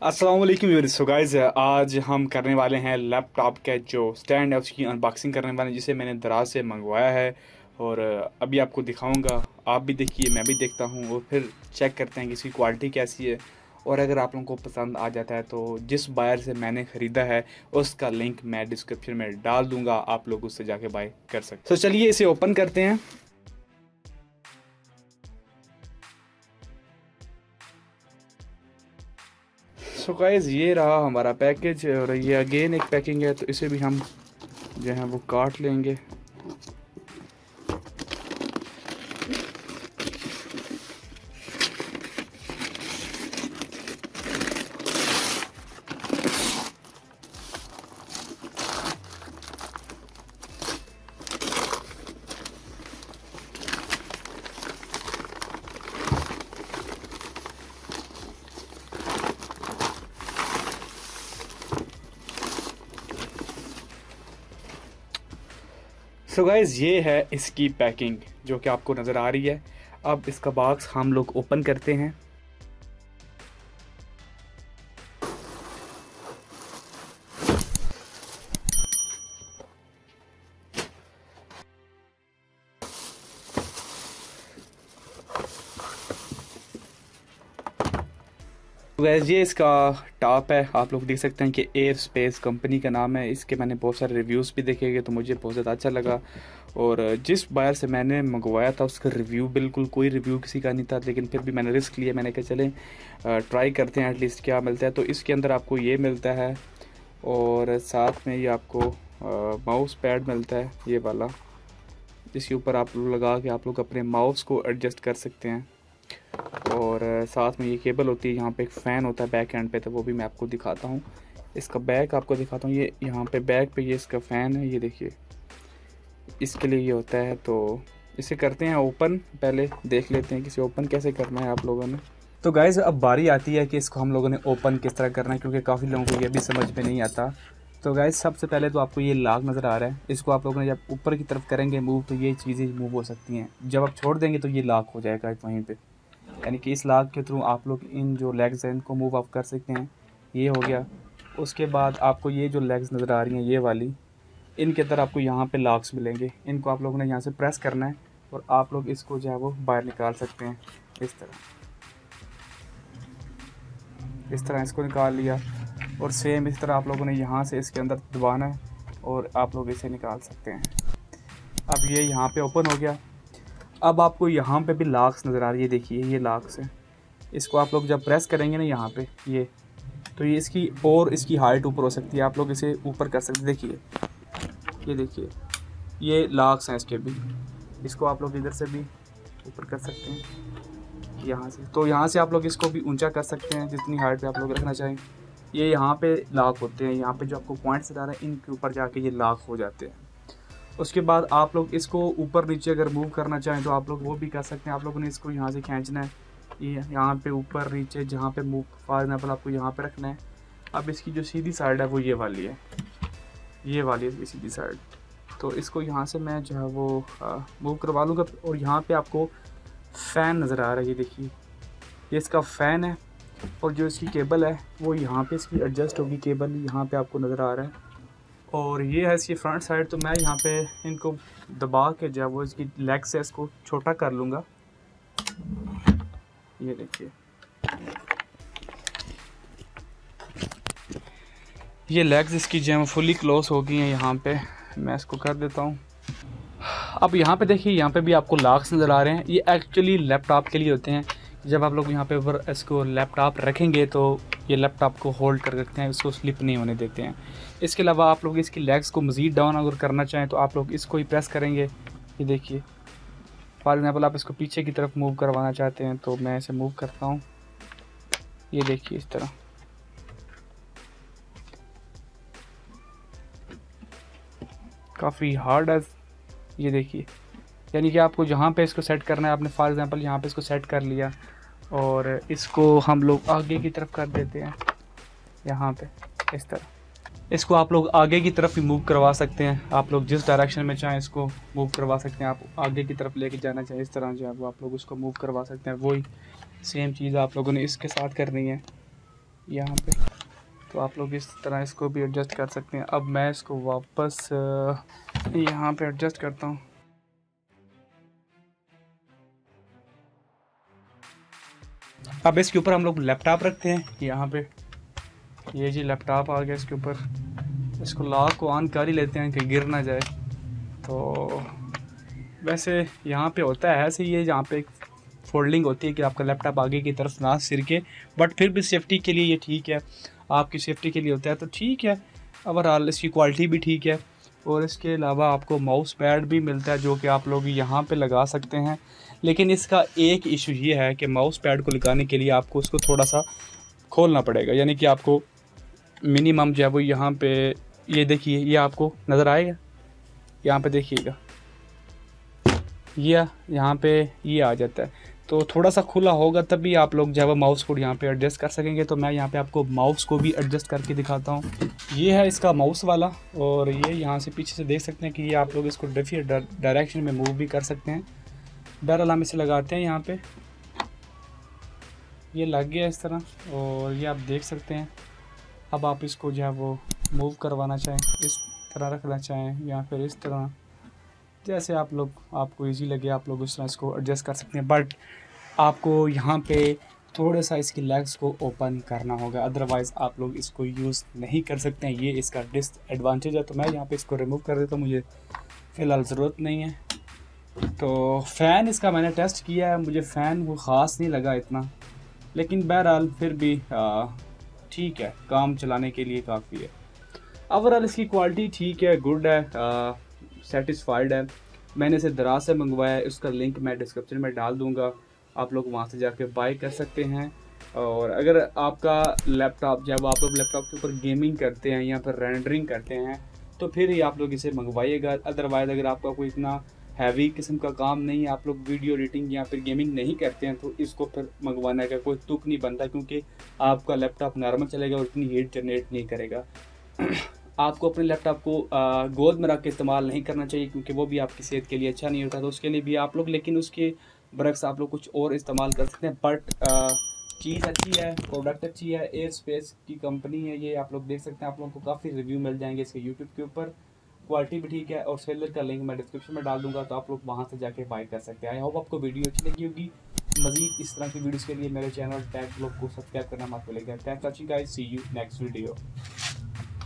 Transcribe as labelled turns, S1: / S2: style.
S1: अस्सलाम वालेकुम viewers. So guys, आज हम करने वाले हैं लैपटॉप का जो स्टैंड है उसकी अनबॉक्सिंग करने वाले हैं, जिसे मैंने दराज से मंगवाया है। और अभी आपको दिखाऊंगा, आप भी देखिए मैं भी देखता हूँ और फिर चेक करते हैं कि इसकी क्वालिटी कैसी है। और अगर आप लोगों को पसंद आ जाता है तो जिस बायर से मैंने ख़रीदा है उसका लिंक मैं डिस्क्रिप्शन में डाल दूँगा, आप लोग उससे जाके बाय कर सकते हैं। तो चलिए इसे ओपन करते हैं। सो गाइस, ये रहा हमारा पैकेज और ये अगेन एक पैकिंग है, तो इसे भी हम जो है वो काट लेंगे। सो गाइस, ये है इसकी पैकिंग जो कि आपको नज़र आ रही है। अब इसका बॉक्स हम लोग ओपन करते हैं। वैसे ये इसका टॉप है, आप लोग देख सकते हैं कि एयर स्पेस कंपनी का नाम है। इसके मैंने बहुत सारे रिव्यूज़ भी देखे गए तो मुझे बहुत ज़्यादा अच्छा लगा। और जिस बायर से मैंने मंगवाया था उसका रिव्यू बिल्कुल कोई रिव्यू किसी का नहीं था, लेकिन फिर भी मैंने रिस्क लिया। मैंने कहा चलें ट्राई करते हैं एटलीस्ट क्या मिलता है। तो इसके अंदर आपको ये मिलता है और साथ में ये आपको माउस पैड मिलता है, ये वाला, जिसके ऊपर आप लोग लगा के आप लोग अपने माउस को एडजस्ट कर सकते हैं। और साथ में ये केबल होती है, यहाँ पे एक फ़ैन होता है बैक एंड पे, तो वो भी मैं आपको दिखाता हूँ। इसका बैक आपको दिखाता हूँ। ये यहाँ पे बैक पे ये इसका फ़ैन है, ये देखिए इसके लिए ये होता है। तो इसे करते हैं ओपन, पहले देख लेते हैं कि इसे ओपन कैसे करना है आप लोगों ने। तो गाइज़, अब बारी आती है कि इसको हम लोगों ने ओपन किस तरह करना है, क्योंकि काफ़ी लोगों को ये भी समझ में नहीं आता। तो गाइज़, सबसे पहले तो आपको ये लॉक नज़र आ रहा है, इसको आप लोगों ने जब ऊपर की तरफ करेंगे मूव तो ये चीज़ें मूव हो सकती हैं। जब आप छोड़ देंगे तो ये लॉक हो जाएगा वहीं पे, यानी कि इस लॉक के थ्रू आप लोग इन जो लेग्स हैं इनको मूव ऑफ कर सकते हैं। ये हो गया। उसके बाद आपको ये जो लेग्स नज़र आ रही हैं ये वाली, इनके अंदर आपको यहाँ पे लॉक्स मिलेंगे। इनको आप लोगों ने यहाँ से प्रेस करना है और आप लोग इसको जो है वो बाहर निकाल सकते हैं। इस तरह इसको निकाल लिया। और सेम इस तरह आप लोगों ने यहाँ से इसके अंदर दबाना है और आप लोग इसे निकाल सकते हैं। अब ये यहाँ पे ओपन हो गया। अब आपको यहाँ पे भी लॉक्स नज़र आ रही है, देखिए ये लॉक्स है। इसको आप लोग जब प्रेस करेंगे ना यहाँ पे ये, तो ये इसकी और इसकी हाइट ऊपर हो सकती है, आप लोग इसे ऊपर कर सकते हैं। देखिए ये देखिए ये लॉक्स हैं इसके भी, इसको आप लोग इधर से भी ऊपर कर सकते हैं यहाँ से। तो यहाँ से आप लोग इसको भी ऊंचा कर सकते हैं जितनी हाइट पे आप लोग रखना चाहें। ये यहाँ पे लॉक होते हैं, यहाँ पे जो आपको पॉइंट्स नज़र आ रहे हैं इनके ऊपर जाके ये लॉक हो जाते हैं। उसके बाद आप लोग इसको ऊपर नीचे अगर मूव करना चाहें तो आप लोग वो भी कर सकते हैं। आप लोगों ने इसको यहाँ से खींचना है, ये यहाँ पे ऊपर नीचे जहाँ पे मूव, फॉर एग्जाम्पल आपको यहाँ पे रखना है। अब इसकी जो सीधी साइड है वो ये वाली है, ये वाली है इसकी सीधी साइड। तो इसको यहाँ से मैं जो है वो मूव करवा लूँगा। और यहाँ पे आपको फ़ैन नज़र आ रहा है, ये देखिए ये इसका फ़ैन है। और जो इसकी केबल है वो यहाँ पे इसकी एडजस्ट होगी, केबल यहाँ पे आपको नज़र आ रहा है। और ये है इसकी फ्रंट साइड। तो मैं यहाँ पे इनको दबा के जो है वो इसकी लेग से इसको छोटा कर लूँगा। ये देखिए ये लेग्स इसकी जो है फुली क्लोज हो गई हैं। यहाँ पे मैं इसको कर देता हूँ। अब यहाँ पे देखिए यहाँ पे भी आपको लॉक्स नज़र आ रहे हैं। ये एक्चुअली लैपटॉप के लिए होते हैं। जब आप लोग यहाँ पे ऊपर इसको लैपटॉप रखेंगे तो ये लैपटॉप को होल्ड कर रखते हैं, इसको स्लिप नहीं होने देते हैं। इसके अलावा आप लोग इसकी लेग्स को मज़ीद डाउन अगर करना चाहें तो आप लोग इसको ही प्रेस करेंगे। ये देखिए फॉर एग्जाम्पल आप इसको पीछे की तरफ मूव करवाना चाहते हैं तो मैं इसे मूव करता हूँ। ये देखिए इस तरह। काफ़ी हार्ड है, ये देखिए। यानी कि आपको जहाँ पे इसको सेट करना है, आपने फॉर एग्जांपल यहाँ पे इसको सेट कर लिया और इसको हम लोग आगे की तरफ कर देते हैं यहाँ पे इस तरह। इसको आप लोग आगे की तरफ भी मूव करवा सकते हैं, आप लोग जिस डायरेक्शन में चाहें इसको मूव करवा सकते हैं। आप आगे की तरफ लेके जाना चाहें इस तरह जो है वो आप लोग उसको मूव करवा सकते हैं। वही सेम चीज़ आप लोगों ने इसके साथ करनी है। यहाँ पे। तो आप लोग इस तरह इसको भी एडजस्ट कर सकते हैं। अब मैं इसको वापस यहाँ पे एडजस्ट करता हूँ। अब इसके ऊपर हम लोग लैपटॉप रखते हैं यहाँ पे। ये जी लैपटॉप आ गया इसके ऊपर। इसको लॉक को ऑन कर ही लेते हैं कि गिर ना जाए। तो वैसे यहाँ पे होता है ऐसे, ये जहाँ पे एक फोल्डिंग होती है कि आपका लैपटॉप आगे की तरफ ना सिरके, बट फिर भी सेफ्टी के लिए ये ठीक है, आपकी सेफ्टी के लिए होता है तो ठीक है। ओवरऑल इसकी क्वालिटी भी ठीक है। और इसके अलावा आपको माउस पैड भी मिलता है जो कि आप लोग यहाँ पे लगा सकते हैं। लेकिन इसका एक इशू ये है कि माउस पैड को लगाने के लिए आपको उसको थोड़ा सा खोलना पड़ेगा, यानी कि आपको मिनिमम जो है वो यहाँ पे, ये देखिए ये आपको नज़र आएगा, यहाँ पे देखिएगा ये यहाँ पे ये आ जाता है। तो थोड़ा सा खुला होगा तब भी आप लोग जो है वो माउस को यहाँ पे एडजस्ट कर सकेंगे। तो मैं यहाँ पे आपको माउस को भी एडजस्ट करके दिखाता हूँ। ये है इसका माउस वाला, और ये यहाँ से पीछे से देख सकते हैं कि ये आप लोग इसको डिफरेंट डायरेक्शन में मूव भी कर सकते हैं। बहरहाल हम इसे लगाते हैं यहाँ पे, ये लग गया इस तरह, और ये आप देख सकते हैं। अब आप इसको जो है वो मूव करवाना चाहें, इस तरह रखना चाहें या फिर इस तरह, जैसे आप लोग आपको इजी लगे आप लोग उस तरह इसको एडजस्ट कर सकते हैं। बट आपको यहाँ पे थोड़ा सा इसकी लेग्स को ओपन करना होगा, अदरवाइज़ आप लोग इसको यूज़ नहीं कर सकते हैं। ये इसका डिसएडवांटेज है। तो मैं यहाँ पे इसको रिमूव कर देता हूँ, मुझे फ़िलहाल ज़रूरत नहीं है। तो फ़ैन इसका मैंने टेस्ट किया है, मुझे फ़ैन वो ख़ास नहीं लगा इतना, लेकिन बहरहाल फिर भी ठीक है, काम चलाने के लिए काफ़ी है। ओवरऑल इसकी क्वालिटी ठीक है, गुड है, सेटिस्फाइड है। मैंने इसे दराज से मंगवाया है, उसका लिंक मैं डिस्क्रिप्शन में डाल दूंगा, आप लोग वहां से जाके बाय कर सकते हैं। और अगर आपका लैपटॉप जब आप लोग लैपटॉप के ऊपर गेमिंग करते हैं या फिर रेंडरिंग करते हैं तो फिर ही आप लोग इसे मंगवाइएगा। अदरवाइज़ अगर आपका कोई इतना हैवी किस्म का काम नहीं है, आप लोग वीडियो एडिटिंग या फिर गेमिंग नहीं करते हैं, तो इसको फिर मंगवाने का कोई तुक नहीं बनता, क्योंकि आपका लैपटॉप नॉर्मल चलेगा और इतनी हीट जनरेट नहीं करेगा। आपको अपने लैपटॉप को गोद में रख के इस्तेमाल नहीं करना चाहिए, क्योंकि वो भी आपकी सेहत के लिए अच्छा नहीं होता। तो उसके लिए भी आप लोग, लेकिन उसके बरक्स आप लोग कुछ और इस्तेमाल कर सकते हैं। बट चीज़ अच्छी है, प्रोडक्ट अच्छी है, एयर स्पेस की कंपनी है ये, आप लोग देख सकते हैं। आप लोगों को काफ़ी रिव्यू मिल जाएंगे इसके यूट्यूब के ऊपर, क्वालिटी भी ठीक है। और सेलर का लिंक मैं डिस्क्रिप्शन में डाल दूंगा, तो आप लोग वहाँ से जाके बाय कर सकते हैं। आई होप आपको वीडियो अच्छी लगी होगी। मज़ीद इस तरह की वीडियोज़ के लिए मेरे चैनल टैग ब्लॉग को सब्सक्राइब करना मत भूलिएगा। Thanks for watching guys, see you next video.